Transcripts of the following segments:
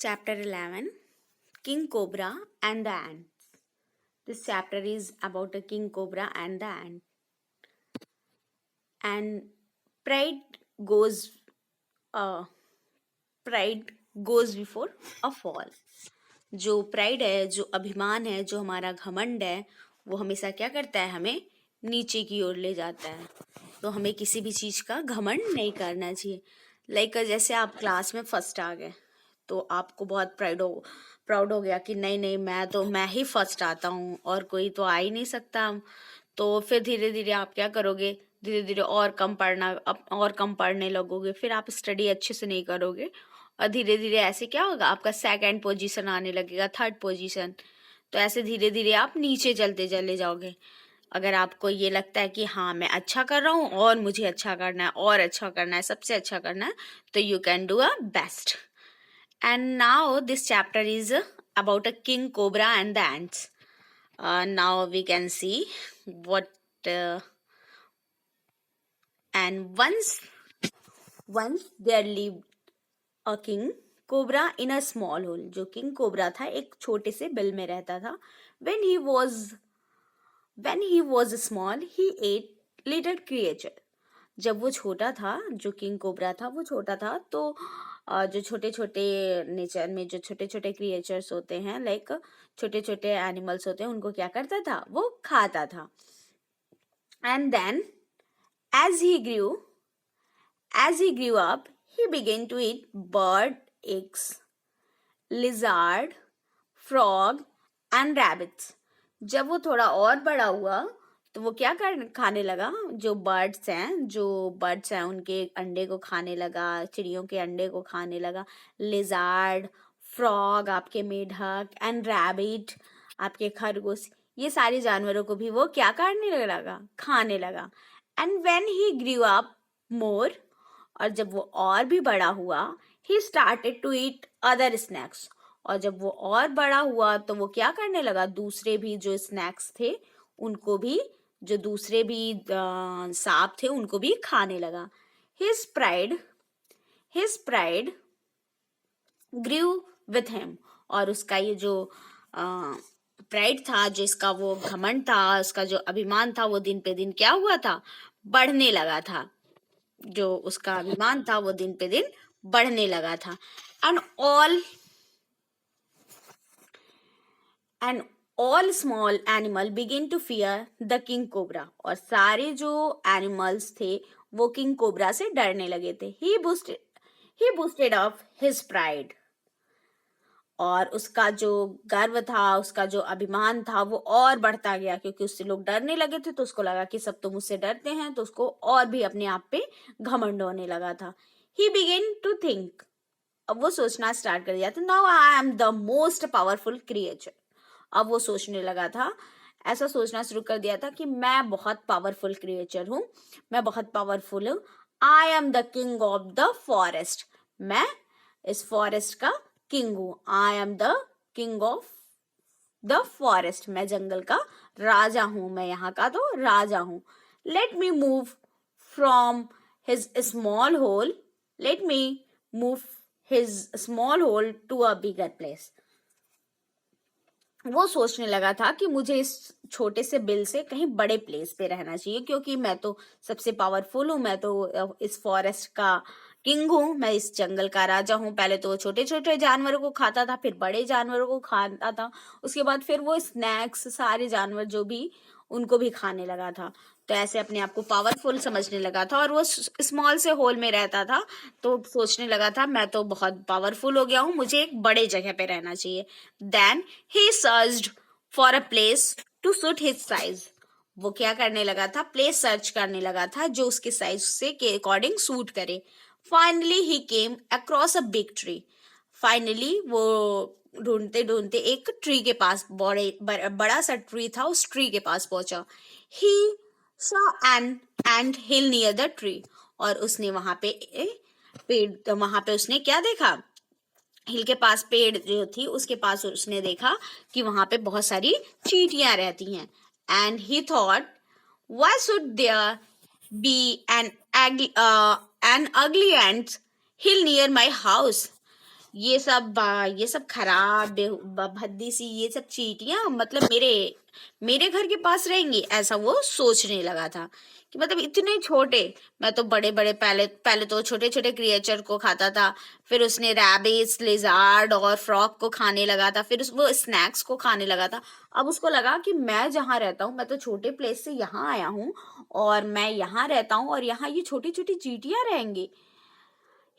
Chapter 11, King Cobra and the Ants. This chapter is about a king cobra and the ant. And pride goes uh, pride goes before a fall. जो pride है, जो अभिमान है, जो हमारा घमंड है, वो हमेशा क्या करता है, हमें नीचे की ओर ले जाता है. तो हमें किसी भी चीज का घमंड नहीं करना चाहिए. लाइक जैसे आप क्लास में फर्स्ट आ गए तो आपको बहुत प्राउड हो गया कि नहीं मैं ही फर्स्ट आता हूँ और कोई तो आ ही नहीं सकता. तो फिर धीरे धीरे आप क्या करोगे, धीरे धीरे और कम पढ़ने लगोगे, फिर आप स्टडी अच्छे से नहीं करोगे और धीरे धीरे ऐसे क्या होगा, आपका सेकंड पोजीशन आने लगेगा, थर्ड पोजीशन. तो ऐसे धीरे धीरे आप नीचे चलते चले जाओगे. अगर आपको ये लगता है कि हाँ मैं अच्छा कर रहा हूँ और मुझे अच्छा करना है और अच्छा करना है, सबसे अच्छा करना है, तो you can do a best. And now this chapter is about a king cobra and the ants. Now we can see what and once there lived a king cobra in a small hole. जो king cobra था एक छोटे से bill में रहता था. When he was small, he ate little creature. जब वो छोटा था, जो किंग कोबरा था वो छोटा था, तो जो छोटे छोटे नेचर में जो छोटे छोटे क्रिएचर्स होते हैं, लाइक छोटे छोटे एनिमल्स होते हैं, उनको क्या करता था, वो खाता था. And then as he grew up, he began to eat bird eggs, lizard, frog and rabbits. जब वो थोड़ा और बड़ा हुआ तो वो क्या खाने लगा, जो बर्ड्स हैं उनके अंडे को खाने लगा, चिड़ियों के अंडे को खाने लगा, लिजार्ड, फ्रॉग आपके मेढक, एंड रैबिट आपके खरगोश, ये सारे जानवरों को भी वो क्या करने लगा, खाने लगा. And when he grew up more, और जब वो और भी बड़ा हुआ, he started to eat other snacks, और जब वो और बड़ा हुआ तो वो क्या करने लगा, दूसरे भी जो स्नैक्स थे उनको भी, जो दूसरे भी सांप थे उनको भी खाने लगा. His pride grew with him, और उसका ये जो प्राइड था, जो इसका वो घमंड था, उसका जो अभिमान था, वो दिन पे दिन क्या हुआ था, बढ़ने लगा था. जो उसका अभिमान था वो दिन पे दिन बढ़ने लगा था. And all small animal begin to fear the king cobra, और सारे जो एनिमल्स थे वो किंग कोबरा से डरने लगे थे. He boosted up his pride, और उसका जो गर्व था, उसका जो अभिमान था, वो और बढ़ता गया, क्योंकि उससे लोग डरने लगे थे, तो उसको लगा कि सब तो मुझसे डरते हैं, तो उसको और भी अपने आप पे घमंड होने लगा था. He began to think, अब वो सोचना स्टार्ट कर दिया था, now I am the most powerful creature. अब वो सोचने लगा था, ऐसा सोचना शुरू कर दिया था कि मैं बहुत पावरफुल क्रिएचर हूँ, मैं बहुत पावरफुल हूँ. I am the king of the forest, मैं इस फॉरेस्ट का किंग हूँ. I am the king of the forest, मैं जंगल का राजा हूँ, मैं यहाँ का तो राजा हूँ. Let me move from his small hole to a bigger place. वो सोचने लगा था कि मुझे इस छोटे से बिल से कहीं बड़े प्लेस पे रहना चाहिए, क्योंकि मैं तो सबसे पावरफुल हूँ, मैं तो इस फॉरेस्ट का किंग हूँ, मैं इस जंगल का राजा हूँ. पहले तो वो छोटे छोटे जानवरों को खाता था, फिर बड़े जानवरों को खाता था, उसके बाद फिर वो स्नैक्स, सारे जानवर जो भी, उनको भी खाने लगा था. तो ऐसे अपने आप को पावरफुल समझने लगा था, और वो स्मॉल से होल में रहता था, तो सोचने लगा था मैं तो बहुत पावरफुल हो गया हूँ, मुझे एक बड़े जगह पे रहना चाहिए. Then he searched for a place to suit his size. वो क्या करने लगा था, प्लेस सर्च करने लगा था जो उसके साइज से के अकॉर्डिंग सूट करे. Finally he came across a big tree. Finally वो ढूंढते ढूंढते एक ट्री के पास, बड़ा सा ट्री था, उस ट्री के पास पहुंचा. ही saw an ant hill near the tree, और उसने वहां पे पेड़, तो वहां पे उसने क्या देखा, हिल के पास पेड़ जो थी उसके पास उसने देखा कि वहां पे बहुत सारी चींटियां रहती हैं. And he thought, why should there be an ugly ant hill near my house. ये सब खराब भद्दी सी ये सब चींटियां मतलब मेरे घर के पास रहेंगी, ऐसा वो सोचने लगा था कि मतलब इतने छोटे, मैं तो बड़े बड़े पहले पहले तो छोटे छोटे क्रिएचर को खाता था, फिर उसने रैबिट्स लिजार्ड और फ्रॉग को खाने लगा था, फिर वो स्नैक्स को खाने लगा था। अब उसको लगा कि मैं जहाँ रहता हूँ, मैं तो छोटे प्लेस से यहाँ आया हूँ और मैं यहाँ रहता हूँ और यहाँ ये छोटी छोटी चींटियां रहेंगी।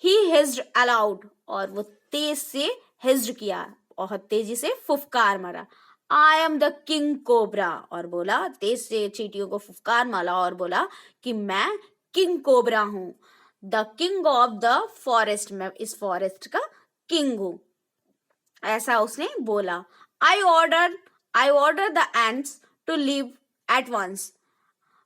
ही हिज्ड अलाउड, और वो तेज से हिज्ड किया, बहुत तेजी से फुफकार मारा। I am the king cobra, और बोला तेज से चींटियों को फुफकार मारा और बोला कि मैं किंग कोबरा हूं, the king of the forest, मैं इस फॉरेस्ट का किंग हूं, ऐसा उसने बोला। I order I order the ants to leave at once,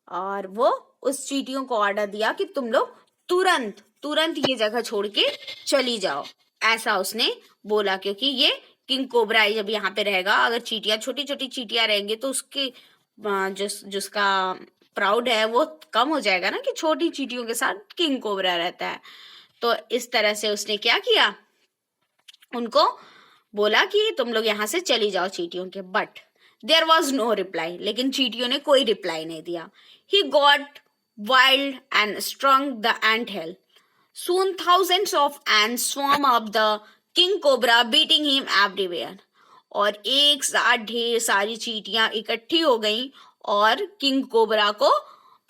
और वो उस चींटियों को ऑर्डर दिया कि तुम लोग तुरंत तुरंत ये जगह छोड़ के चली जाओ, ऐसा उसने बोला। क्योंकि ये किंग कोबरा जब यहाँ पे रहेगा, अगर चींटियां छोटी छोटी चींटियां रहेंगे तो उसके जिसका प्राउड है वो कम हो जाएगा ना, कि छोटी चींटियों के साथ किंग कोबरा रहता है। तो इस तरह से उसने क्या किया, उनको बोला कि तुम लोग यहाँ से चली जाओ चींटियों के। But there was no reply, लेकिन चींटियों ने कोई रिप्लाई नहीं दिया। He got wild and struck the ant hill, soon thousands of ants swarm up the king cobra beating him everywhere, और एक साथ ढेर सारी चींटियां इकट्ठी हो गईं और किंग कोबरा को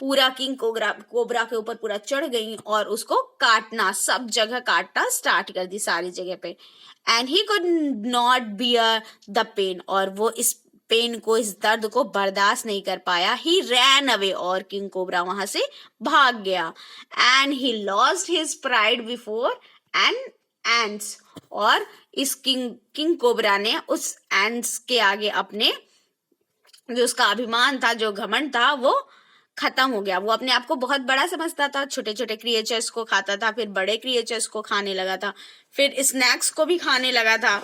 पूरा किंग कोबरा के ऊपर पूरा चढ़ गई और उसको काटना, सब जगह काटना स्टार्ट कर दी, सारी जगह पे। And he could not bear the pain, और वो इस पेन को, इस दर्द को बर्दाश्त नहीं कर पाया। ही रैन अवे, और किंग कोबरा वहां से भाग गया। And he lost his pride before N ends, और इस किंग कोबरा ने उस एंड्स के आगे अपने जो उसका अभिमान था, जो घमंड था, वो खत्म हो गया। वो अपने आप को बहुत बड़ा समझता था, छोटे छोटे क्रिएचर्स को खाता था, फिर बड़े क्रिएचर्स को खाने लगा था, फिर स्नैक्स को भी खाने लगा था,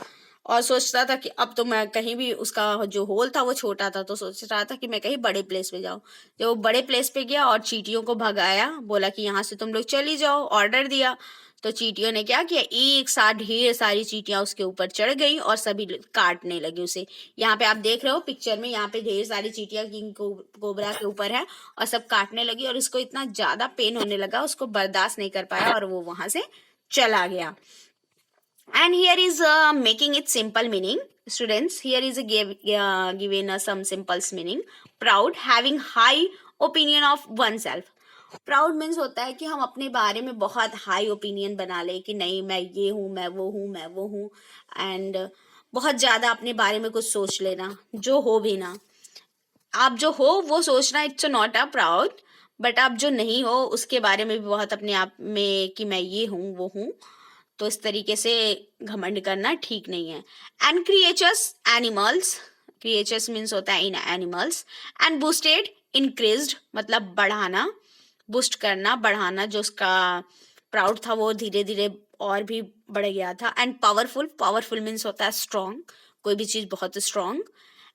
और सोचता था कि अब तो मैं कहीं भी, उसका जो होल था वो छोटा था, तो सोच रहा था कि मैं कहीं बड़े प्लेस पे जाऊं। जब वो बड़े प्लेस पे गया और चींटियों को भगाया, बोला कि यहाँ से तुम लोग चली जाओ, ऑर्डर दिया, तो चींटियों ने क्या किया, एक साथ ढेर सारी चींटियां उसके ऊपर चढ़ गई और सभी काटने लगी उसे। यहाँ पे आप देख रहे हो पिक्चर में, यहाँ पे ढेर सारी चींटियां किंग कोबरा के ऊपर है और सब काटने लगी, और उसको इतना ज्यादा पेन होने लगा, उसको बर्दाश्त नहीं कर पाया और वो वहां से चला गया। And here is making it simple meaning. Students, here is given some simple meaning. Proud, having high opinion of oneself. Proud means होता है कि हम अपने बारे में बहुत हाई ओपिनियन बना ले कि नहीं मैं ये हूँ, मैं वो हूँ, मैं वो हूँ, एंड बहुत ज्यादा अपने बारे में कुछ सोच लेना जो हो भी ना। आप जो हो वो सोचना, it's not a proud, but आप जो नहीं हो उसके बारे में भी बहुत अपने आप में कि मैं ये हूँ वो हूँ, तो इस तरीके से घमंड करना ठीक नहीं है। And creatures animals, creatures means होता है इन एनिमल्स। एंड बूस्टेड इंक्रीज्ड मतलब बढ़ाना, बूस्ट करना, बढ़ाना, जो उसका प्राउड था वो धीरे धीरे और भी बढ़ गया था। एंड पावरफुल, पावरफुल मीन्स होता है स्ट्रॉन्ग, कोई भी चीज बहुत स्ट्रॉन्ग।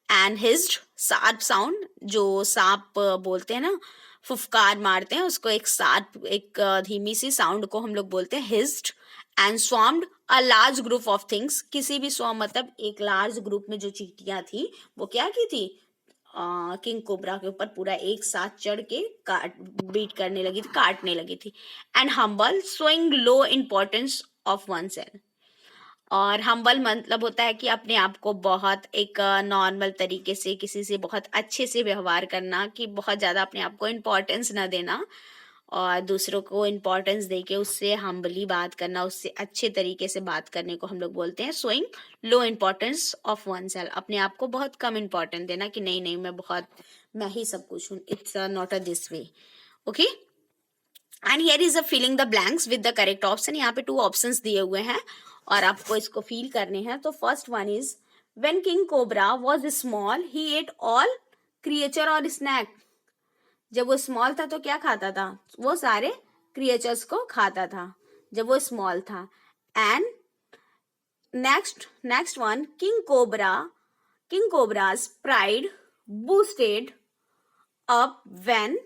एंड हिज्ड, शार्प साउंड, जो सांप बोलते हैं ना, फुफकार मारते हैं उसको, एक शार्प, एक धीमी सी साउंड को हम लोग बोलते हैं हिज्ड। And swarmed a large group of things, किसी भी स्वार्म मतलब एक लार्ज ग्रुप में जो चींटियां थी वो क्या की थी, किंग कोबरा के ऊपर पूरा एक साथ चढ़ के बीट करने लगी थी, काटने लगी थी। And humble, showing low importance of one self, और हम्बल मतलब होता है कि अपने आप को बहुत एक नॉर्मल तरीके से, किसी से बहुत अच्छे से व्यवहार करना, कि बहुत ज़्यादा अपने आप को इम्पोर्टेंस ना देना, और दूसरों को इम्पोर्टेंस देके उससे हम्बली बात करना, उससे अच्छे तरीके से बात करने को हम लोग बोलते हैं showing low importance of one self. अपने आप को बहुत कम इम्पोर्टेंस देना कि नहीं नहीं मैं ही सब कुछ हूँ, it's not a this way. Okay, and here is a filling the blanks with the correct option. यहाँ पे 2 ऑप्शंस दिए हुए हैं और आपको इसको फील करने हैं। तो first one is when king cobra was small he at all creature और स्नैक। जब वो स्मॉल था तो क्या खाता था, वो सारे क्रिएचर्स को खाता था जब वो स्मॉल था। And next one, king cobras pride boosted up when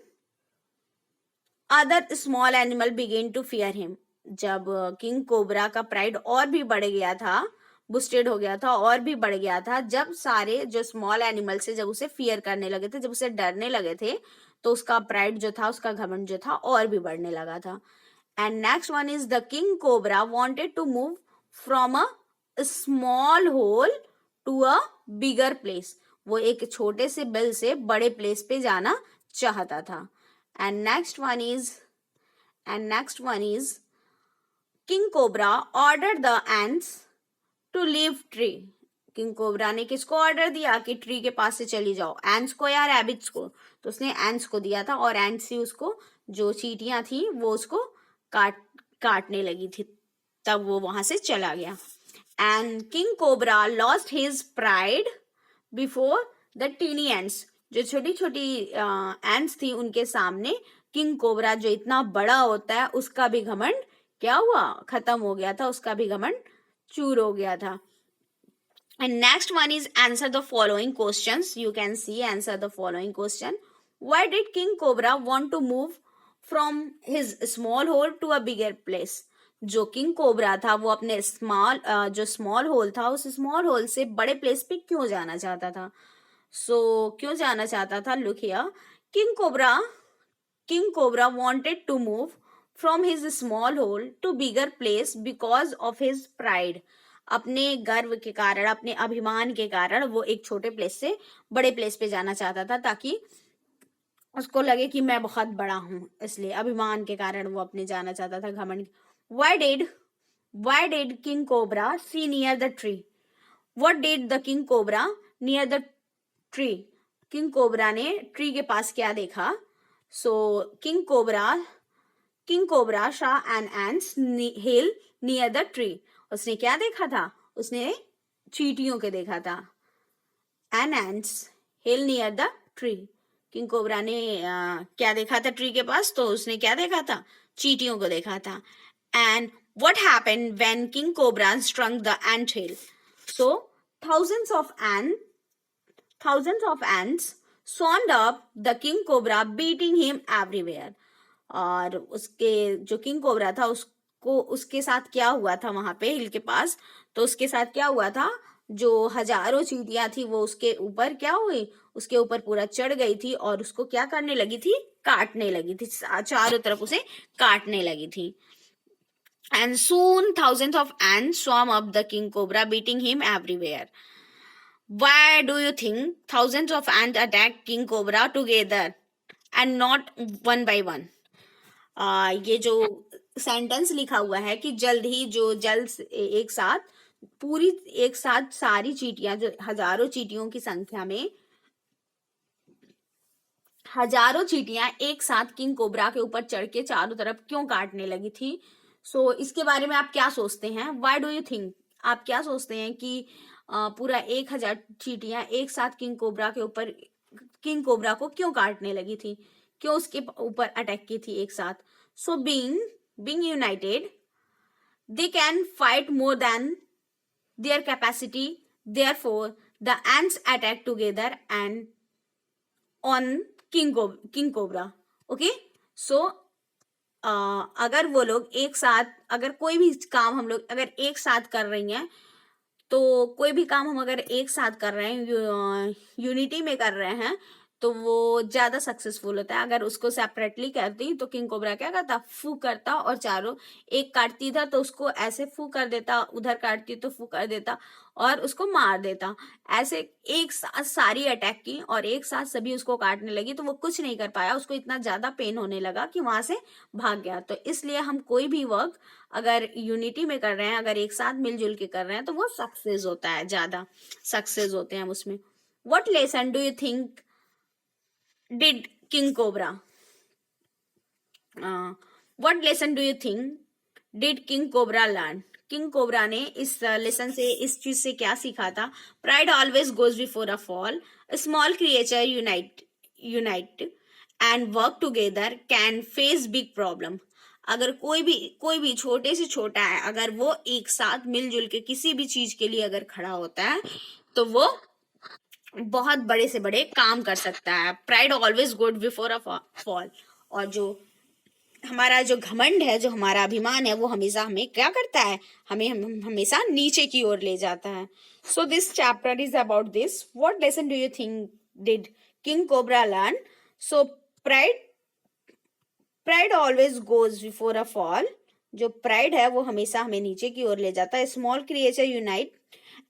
other small animal begin to fear him. जब किंग कोबरा का प्राइड और भी बढ़ गया था, बुस्टेड हो गया था, और भी बढ़ गया था, जब सारे जो स्मॉल एनिमल से जब उसे फियर करने लगे थे, जब उसे डरने लगे थे, तो उसका प्राइड जो था, उसका घमंड जो था, और भी बढ़ने लगा था. And next one is the king cobra wanted to move from a small hole to a bigger place. वो एक छोटे से बिल से बड़े प्लेस पे जाना चाहता था. And next one is king cobra order the ants to leave tree. King cobra ने किसको ऑर्डर दिया कि ट्री के पास से चली जाओ? एंड्स को या रैबिट्स को? तो उसने एंड्स को दिया था, और एंड्स ही उसको, जो चींटियां थी वो उसको काटने लगी थी, तब वो वहां से चला गया. And king cobra lost his pride before the tiny ants. जो छोटी छोटी एंड्स थी उनके सामने किंग कोबरा जो इतना बड़ा होता है उसका भी घमंड क्या हुआ? खत्म हो गया था, उसका भी घमंड चूर हो गया था. And next one is answer the following questions. You can see answer the following question. Why did King Cobra want to move from his small hole to a bigger place? जो किंग कोबरा था वो अपने जो small whole था उस small whole से बड़े place पे क्यों जाना चाहता था? क्यों जाना चाहता था? Look here. King cobra wanted to move from his small hole to bigger place because of his pride. अपने गर्व के कारण, अपने अभिमान के कारण वो एक छोटे प्लेस से बड़े प्लेस पे जाना चाहता था, ताकि उसको लगे कि मैं बहुत बड़ा हूं. इसलिए अभिमान के कारण वो अपने जाना चाहता था, घमंड. Why did King Cobra see near the tree? What did the King Cobra near the tree? King cobra ने ट्री के पास क्या देखा? King cobra saw an ants hill near the tree. उसने क्या देखा था? उसने चींटियों के देखा था. An ants hill near the tree. King cobra ने क्या देखा था ट्री के पास? तो उसने क्या देखा था? चींटियों को देखा था. And what happened when King Cobra struck the ant hill? So thousands of ants swarmed up the King Cobra, beating him everywhere. और उसके जो किंग कोबरा था उसको, उसके साथ क्या हुआ था वहां पे हिल के पास? तो उसके साथ क्या हुआ था? जो हजारों चींटियां थी वो उसके ऊपर क्या हुई? उसके ऊपर पूरा चढ़ गई थी और उसको क्या करने लगी थी? काटने लगी थी, चारों तरफ उसे काटने लगी थी. And soon thousands of ants swarm up the king cobra, beating him everywhere. Why do you think thousands of ants attack king cobra together and not one by one? ये जो सेंटेंस लिखा हुआ है कि एक साथ सारी चींटियां, जो हजारों चींटियों की संख्या में हजारों चींटियां एक साथ किंग कोबरा के ऊपर चढ़ के चारों तरफ क्यों काटने लगी थी? इसके बारे में आप क्या सोचते हैं? Why do you think? आप क्या सोचते हैं कि पूरा 1000 चींटियां एक साथ किंग कोबरा को क्यों काटने लगी थी? क्यों उसके ऊपर अटैक की थी एक साथ? Being United they can fight more than their capacity. Therefore the ants attack together and on king cobra. Okay, अगर वो लोग एक साथ, अगर कोई भी काम हम लोग अगर एक साथ कर रही हैं, तो कोई भी काम हम अगर एक साथ कर रहे हैं, यूनिटी में कर रहे हैं, तो वो ज्यादा सक्सेसफुल होता है. अगर उसको सेपरेटली करती तो किंग कोबरा क्या करता? फू करता, और चारों एक काटती था तो उसको ऐसे फू कर देता, उधर काटती तो फू कर देता और उसको मार देता. ऐसे एक साथ सारी अटैक की और एक साथ सभी उसको काटने लगी, तो वो कुछ नहीं कर पाया. उसको इतना ज्यादा पेन होने लगा कि वहां से भाग गया. तो इसलिए हम कोई भी वर्क अगर यूनिटी में कर रहे हैं, अगर एक साथ मिलजुल के कर रहे हैं, तो वो सक्सेस होता है, ज्यादा सक्सेस होते हैं हम उसमें. What lesson do you think did king cobra what lesson do you think did king cobra learn? King cobra ने इस लेसन से, इस चीज से क्या सीखा था? Pride always goes before a fall. Small creature unite and work together can face big problem. अगर कोई भी छोटे से छोटा है, अगर वो एक साथ मिलजुल के किसी भी चीज के लिए अगर खड़ा होता है, तो वो बहुत बड़े से बड़े काम कर सकता है. Pride always good before a fall. और जो हमारा जो घमंड है, जो हमारा अभिमान है, वो हमेशा हमें क्या करता है, हमेशा नीचे की ओर ले जाता है. So this chapter is about this. What lesson do you think did king cobra learn? So pride pride always goes before a fall. जो प्राइड है वो हमेशा हमें नीचे की ओर ले जाता है. Small creature unite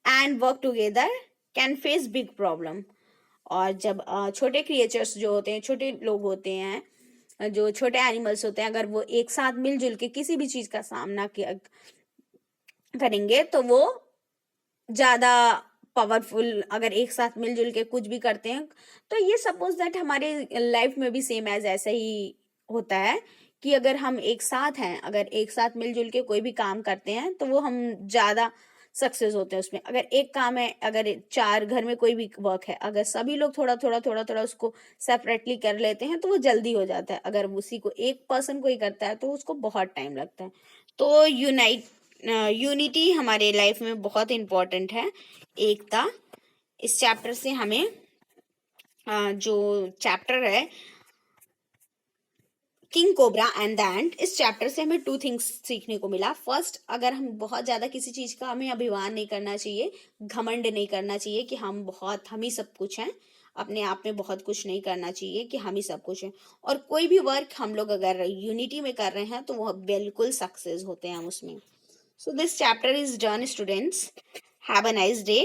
and work together can face big problem. और जब छोटे क्रिएचर्स जो होते हैं, छोटे लोग होते हैं, जो छोटे एनिमल्स होते हैं, अगर वो एक साथ मिलजुल के किसी भी चीज का सामना करेंगे तो वो ज्यादा पावरफुल, अगर एक साथ मिलजुल के कुछ भी करते हैं. तो ये सपोज दैट हमारे लाइफ में भी सेम एज ऐसा ही होता है कि अगर हम एक साथ हैं, अगर एक साथ मिलजुल के कोई भी काम करते हैं तो वो हम ज्यादा सक्सेस होते हैं उसमें. अगर एक काम है, अगर चार घर में कोई भी वर्क है, अगर सभी लोग थोड़ा थोड़ा थोड़ा थोड़ा उसको सेपरेटली कर लेते हैं तो वो जल्दी हो जाता है. अगर उसी को एक पर्सन कोई करता है तो उसको बहुत टाइम लगता है. तो यूनिटी हमारे लाइफ में बहुत इम्पोर्टेंट है, एकता. इस चैप्टर से हमें जो चैप्टर है किंग कोबरा एंड द एंट, इस चैप्टर से हमें टू थिंग्स सीखने को मिला. फर्स्ट, अगर हम बहुत ज्यादा किसी चीज का, हमें अभिमान नहीं करना चाहिए, घमंड नहीं करना चाहिए कि हम ही सब कुछ हैं. अपने आप में बहुत कुछ नहीं करना चाहिए कि हम ही सब कुछ हैं. और कोई भी वर्क हम लोग अगर यूनिटी में कर रहे हैं तो वो बिल्कुल सक्सेस होते हैं हम उसमें. So this chapter is done, students. Have a nice day.